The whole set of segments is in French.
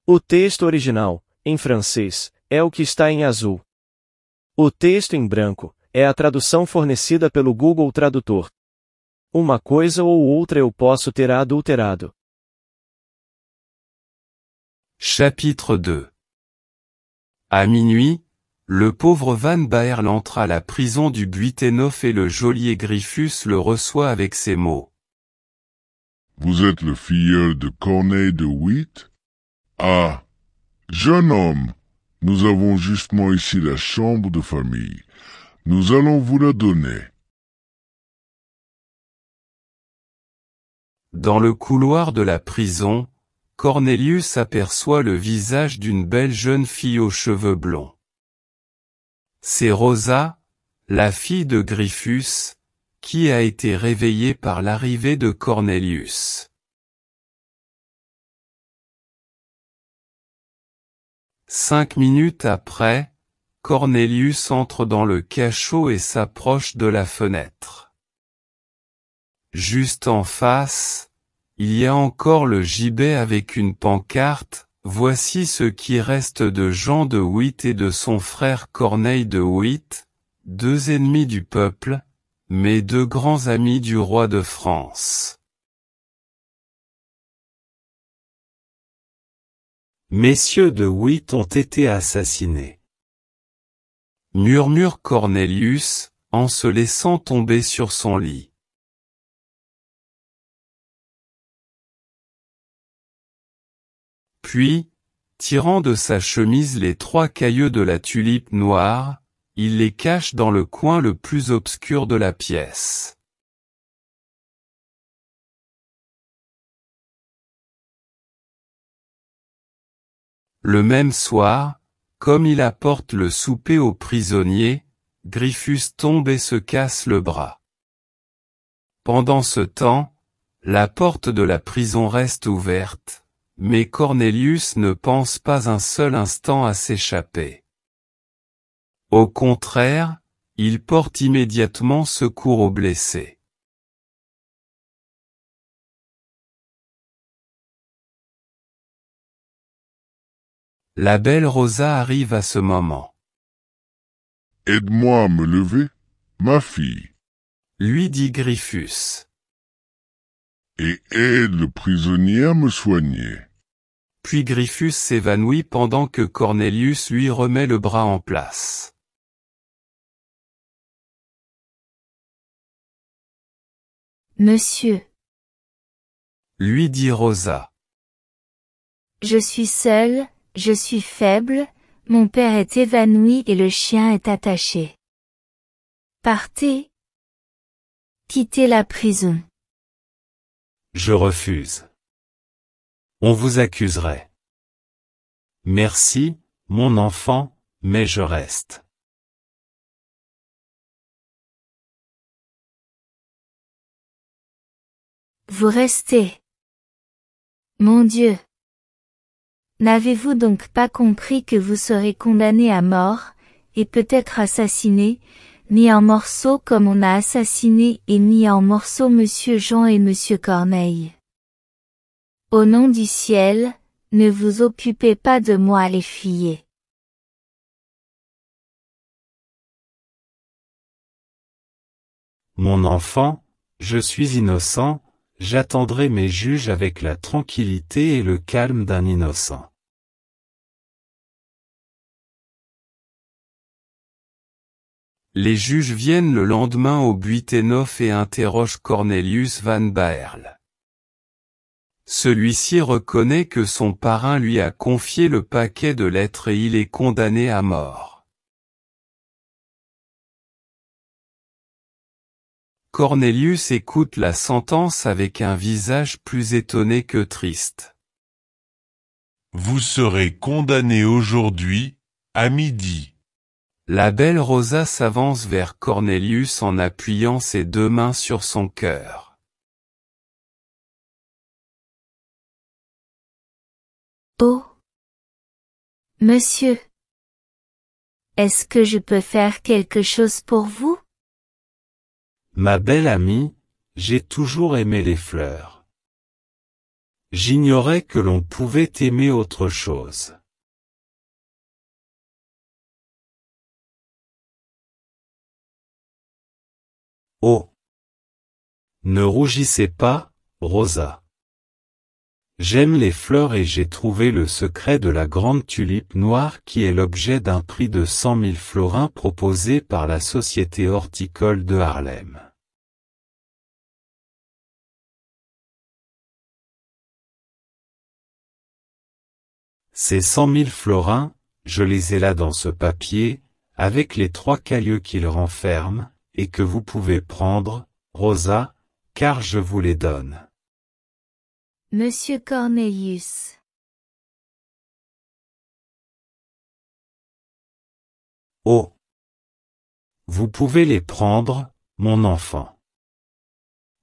O texto original, em francês, é o que está em azul. O texto em branco é a tradução fornecida pelo Google Tradutor. Uma coisa ou outra eu posso ter adulterado. Chapitre 2. À minuit, le pauvre Van Baerle entre à la prison du Buitenhof et le geôlier Griffus le reçoit avec ces mots. Vous êtes le filleul de Corneille de Witt? Ah, jeune homme, nous avons justement ici la chambre de famille. Nous allons vous la donner. Dans le couloir de la prison, Cornelius aperçoit le visage d'une belle jeune fille aux cheveux blonds. C'est Rosa, la fille de Griffus, qui a été réveillée par l'arrivée de Cornelius. 5 minutes après, Cornelius entre dans le cachot et s'approche de la fenêtre. Juste en face, il y a encore le gibet avec une pancarte, « Voici ce qui reste de Jean de Witt et de son frère Corneille de Witt, 2 ennemis du peuple, mais 2 grands amis du roi de France. » Messieurs de Witt ont été assassinés, murmure Cornelius, en se laissant tomber sur son lit. Puis, tirant de sa chemise les 3 cailloux de la tulipe noire, il les cache dans le coin le plus obscur de la pièce. Le même soir, comme il apporte le souper aux prisonniers, Griffus tombe et se casse le bras. Pendant ce temps, la porte de la prison reste ouverte, mais Cornelius ne pense pas un seul instant à s'échapper. Au contraire, il porte immédiatement secours aux blessés. La belle Rosa arrive à ce moment. « Aide-moi à me lever, ma fille. » lui dit Griffus. « Et aide le prisonnier à me soigner. » Puis Griffus s'évanouit pendant que Cornelius lui remet le bras en place. Monsieur, lui dit Rosa. je suis seule, je suis faible, mon père est évanoui et le chien est attaché. Partez. Quittez la prison. Je refuse. On vous accuserait. Merci, mon enfant, mais je reste. Vous restez. Mon Dieu. N'avez-vous donc pas compris que vous serez condamné à mort, et peut-être assassiné, ni en morceaux comme on a assassiné et mis en morceaux Monsieur Jean et Monsieur Corneille. Au nom du ciel, ne vous occupez pas de moi les filles. Mon enfant, je suis innocent, j'attendrai mes juges avec la tranquillité et le calme d'un innocent. Les juges viennent le lendemain au Buitenhof et interrogent Cornelius Van Baerle. Celui-ci reconnaît que son parrain lui a confié le paquet de lettres et il est condamné à mort. Cornelius écoute la sentence avec un visage plus étonné que triste. Vous serez condamné aujourd'hui, à midi. La belle Rosa s'avance vers Cornelius en appuyant ses 2 mains sur son cœur. Oh! Monsieur! Est-ce que je peux faire quelque chose pour vous? Ma belle amie, j'ai toujours aimé les fleurs. J'ignorais que l'on pouvait aimer autre chose. Oh! Ne rougissez pas, Rosa. J'aime les fleurs et j'ai trouvé le secret de la grande tulipe noire qui est l'objet d'un prix de 100 000 florins proposé par la Société horticole de Harlem. Ces 100 000 florins, je les ai là dans ce papier, avec les 3 cailloux qu'ils renferment, et que vous pouvez prendre, Rosa, car je vous les donne. Monsieur Cornelius. Oh! Vous pouvez les prendre, mon enfant.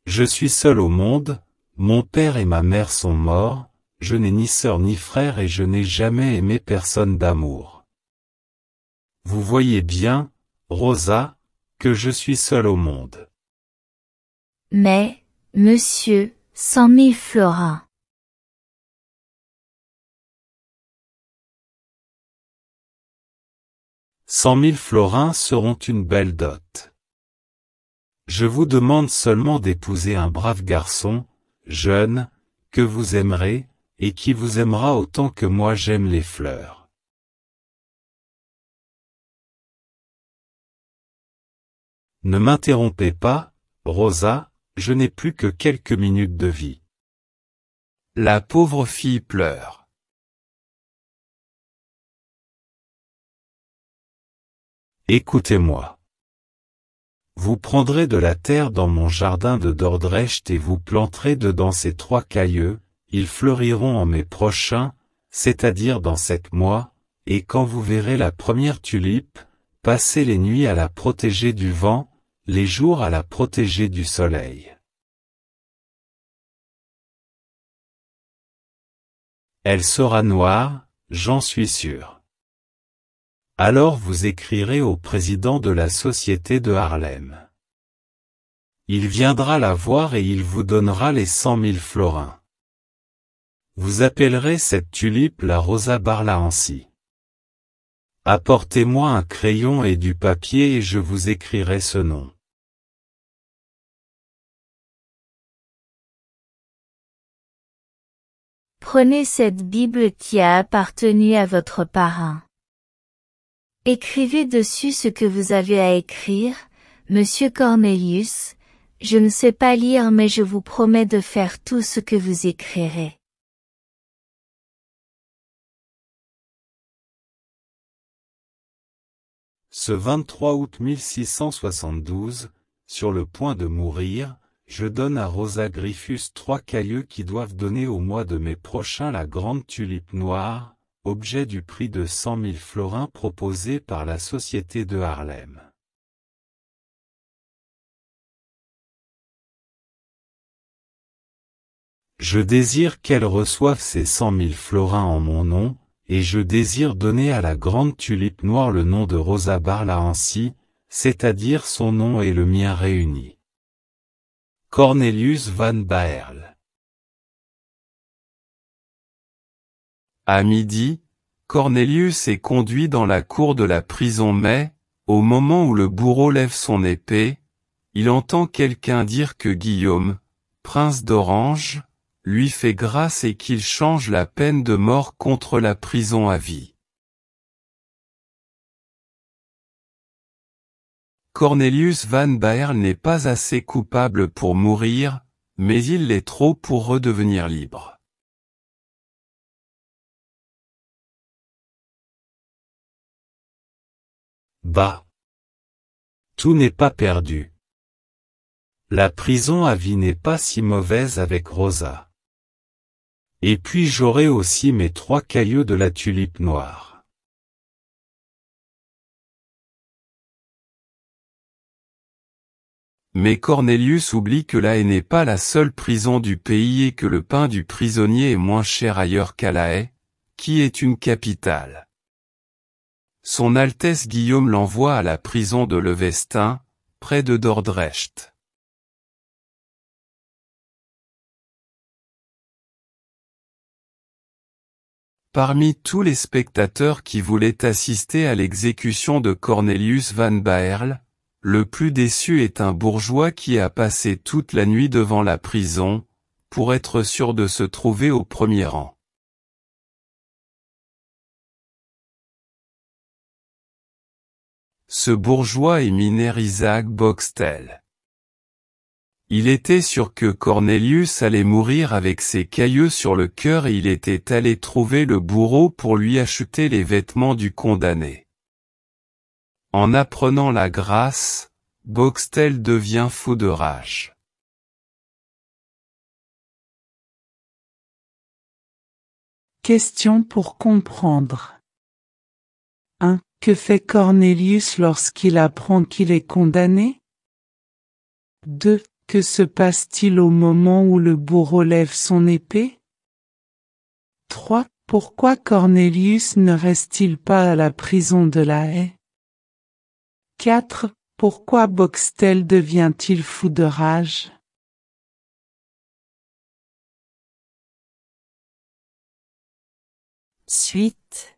Je suis seul au monde, mon père et ma mère sont morts, je n'ai ni sœur ni frère et je n'ai jamais aimé personne d'amour. Vous voyez bien, Rosa, que je suis seul au monde. Mais, monsieur, 100 000 florins. Cent 000 florins seront une belle dot. Je vous demande seulement d'épouser un brave garçon, jeune, que vous aimerez, et qui vous aimera autant que moi j'aime les fleurs. Ne m'interrompez pas, Rosa, je n'ai plus que quelques minutes de vie. La pauvre fille pleure. Écoutez-moi. Vous prendrez de la terre dans mon jardin de Dordrecht et vous planterez dedans ces 3 cailloux, ils fleuriront en mai prochain, c'est-à-dire dans 7 mois, et quand vous verrez la première tulipe, passez les nuits à la protéger du vent, les jours à la protéger du soleil. Elle sera noire, j'en suis sûr. Alors vous écrirez au président de la Société de Harlem. Il viendra la voir et il vous donnera les 100 000 florins. Vous appellerez cette tulipe la Rosa Barlahancy. Apportez-moi un crayon et du papier et je vous écrirai ce nom. Prenez cette Bible qui a appartenu à votre parrain. Écrivez dessus ce que vous avez à écrire, Monsieur Cornelius. Je ne sais pas lire mais je vous promets de faire tout ce que vous écrirez. Ce 23 août 1672, sur le point de mourir, je donne à Rosa Gryphus 3 cailloux qui doivent donner au mois de mai prochain la grande tulipe noire, objet du prix de 100 000 florins proposé par la Société de Harlem. Je désire qu'elle reçoive ces 100 000 florins en mon nom, et je désire donner à la grande tulipe noire le nom de Rosa Barlahancy, c'est-à-dire son nom et le mien réunis. Cornelius van Baerle. À midi, Cornelius est conduit dans la cour de la prison mais, au moment où le bourreau lève son épée, il entend quelqu'un dire que Guillaume, prince d'Orange, lui fait grâce et qu'il change la peine de mort contre la prison à vie. Cornelius van Baerle n'est pas assez coupable pour mourir, mais il l'est trop pour redevenir libre. Bah! Tout n'est pas perdu. La prison à vie n'est pas si mauvaise avec Rosa. Et puis j'aurai aussi mes 3 cailloux de la tulipe noire. Mais Cornelius oublie que La Haye n'est pas la seule prison du pays et que le pain du prisonnier est moins cher ailleurs qu'à La Haye, qui est une capitale. Son Altesse Guillaume l'envoie à la prison de Levestin, près de Dordrecht. Parmi tous les spectateurs qui voulaient assister à l'exécution de Cornelius van Baerle, le plus déçu est un bourgeois qui a passé toute la nuit devant la prison, pour être sûr de se trouver au premier rang. Ce bourgeois est Miner Isaac Boxtel. Il était sûr que Cornelius allait mourir avec ses cailloux sur le cœur et il était allé trouver le bourreau pour lui acheter les vêtements du condamné. En apprenant la grâce, Boxtel devient fou de rage. Question pour comprendre. 1. Que fait Cornelius lorsqu'il apprend qu'il est condamné? 2. Que se passe-t-il au moment où le bourreau lève son épée? 3. Pourquoi Cornelius ne reste-t-il pas à la prison de La Haye? 4. Pourquoi Boxtel devient-il fou de rage? Suite.